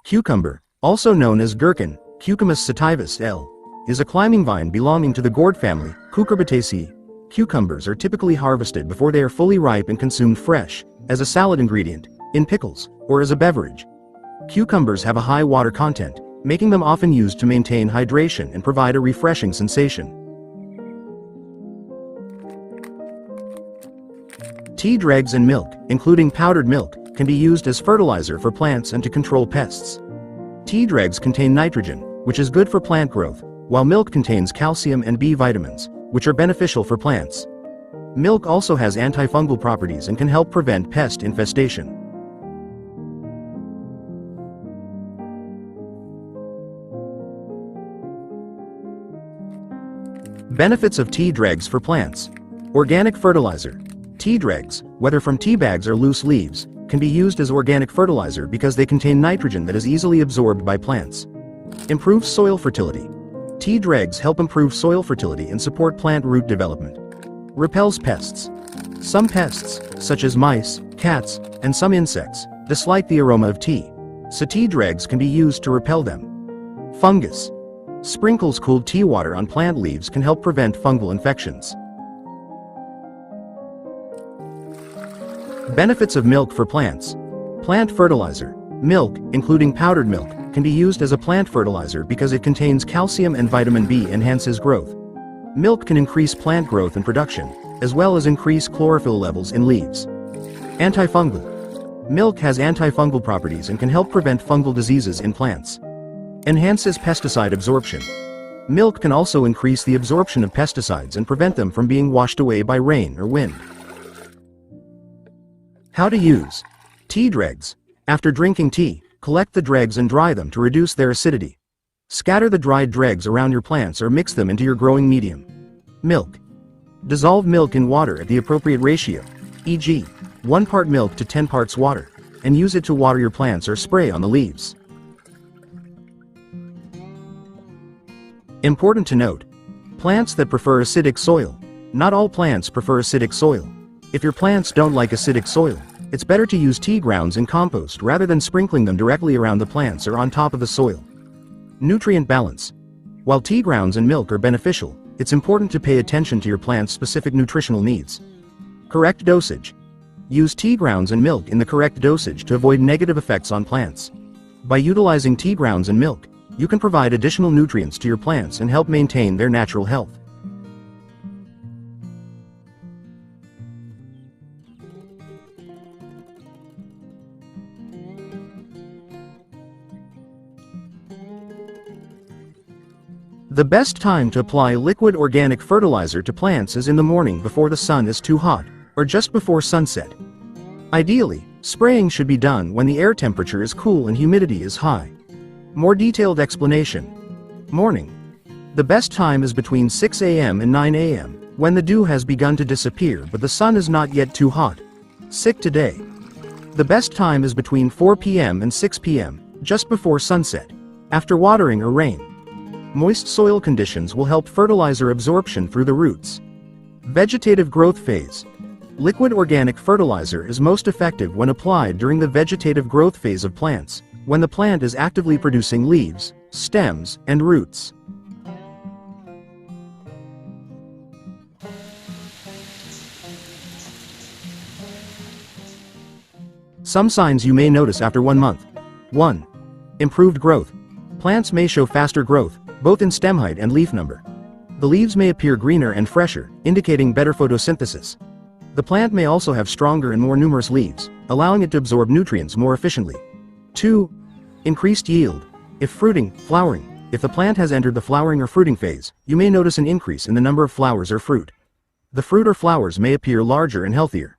Cucumber, also known as gherkin, Cucumis sativus L., is a climbing vine belonging to the gourd family, Cucurbitaceae. Cucumbers are typically harvested before they are fully ripe and consumed fresh, as a salad ingredient, in pickles, or as a beverage. Cucumbers have a high water content, making them often used to maintain hydration and provide a refreshing sensation. Tea dregs and milk, including powdered milk, can be used as fertilizer for plants and to control pests. Tea dregs contain nitrogen, which is good for plant growth, while milk contains calcium and B vitamins, which are beneficial for plants. Milk also has antifungal properties and can help prevent pest infestation. Benefits of tea dregs for plants. Organic fertilizer. Tea dregs, whether from tea bags or loose leaves, can be used as organic fertilizer because they contain nitrogen that is easily absorbed by plants. Improves soil fertility. Tea dregs help improve soil fertility and support plant root development. Repels pests. Some pests, such as mice, cats, and some insects, dislike the aroma of tea, so tea dregs can be used to repel them. Fungus. Sprinkles cooled tea water on plant leaves can help prevent fungal infections. Benefits of milk for plants. Plant fertilizer. Milk, including powdered milk, can be used as a plant fertilizer because it contains calcium and vitamin B, enhances growth. Milk can increase plant growth and production, as well as increase chlorophyll levels in leaves. Antifungal. Milk has antifungal properties and can help prevent fungal diseases in plants. Enhances pesticide absorption. Milk can also increase the absorption of pesticides and prevent them from being washed away by rain or wind. How to use tea dregs. After drinking tea, collect the dregs and dry them to reduce their acidity. Scatter the dried dregs around your plants or mix them into your growing medium. Milk. Dissolve milk in water at the appropriate ratio, e.g., 1 part milk to 10 parts water, and use it to water your plants or spray on the leaves. Important to note: plants that prefer acidic soil. Not all plants prefer acidic soil. If your plants don't like acidic soil, it's better to use tea grounds in compost rather than sprinkling them directly around the plants or on top of the soil. Nutrient balance. While tea grounds and milk are beneficial, it's important to pay attention to your plant's specific nutritional needs. Correct dosage. Use tea grounds and milk in the correct dosage to avoid negative effects on plants. By utilizing tea grounds and milk, you can provide additional nutrients to your plants and help maintain their natural health. The best time to apply liquid organic fertilizer to plants is in the morning before the sun is too hot, or just before sunset. Ideally, spraying should be done when the air temperature is cool and humidity is high. More detailed explanation. Morning. The best time is between 6 a.m. and 9 a.m., when the dew has begun to disappear but the sun is not yet too hot. Sick today. The best time is between 4 p.m. and 6 p.m., just before sunset, after watering or rain. Moist soil conditions will help fertilizer absorption through the roots. Vegetative growth phase. Liquid organic fertilizer is most effective when applied during the vegetative growth phase of plants, when the plant is actively producing leaves, stems, and roots. Some signs you may notice after 1 month. 1. Improved growth. Plants may show faster growth, both in stem height and leaf number. The leaves may appear greener and fresher, indicating better photosynthesis. The plant may also have stronger and more numerous leaves, allowing it to absorb nutrients more efficiently. 2. Increased yield. If flowering, if the plant has entered the flowering or fruiting phase, you may notice an increase in the number of flowers or fruit. The fruit or flowers may appear larger and healthier.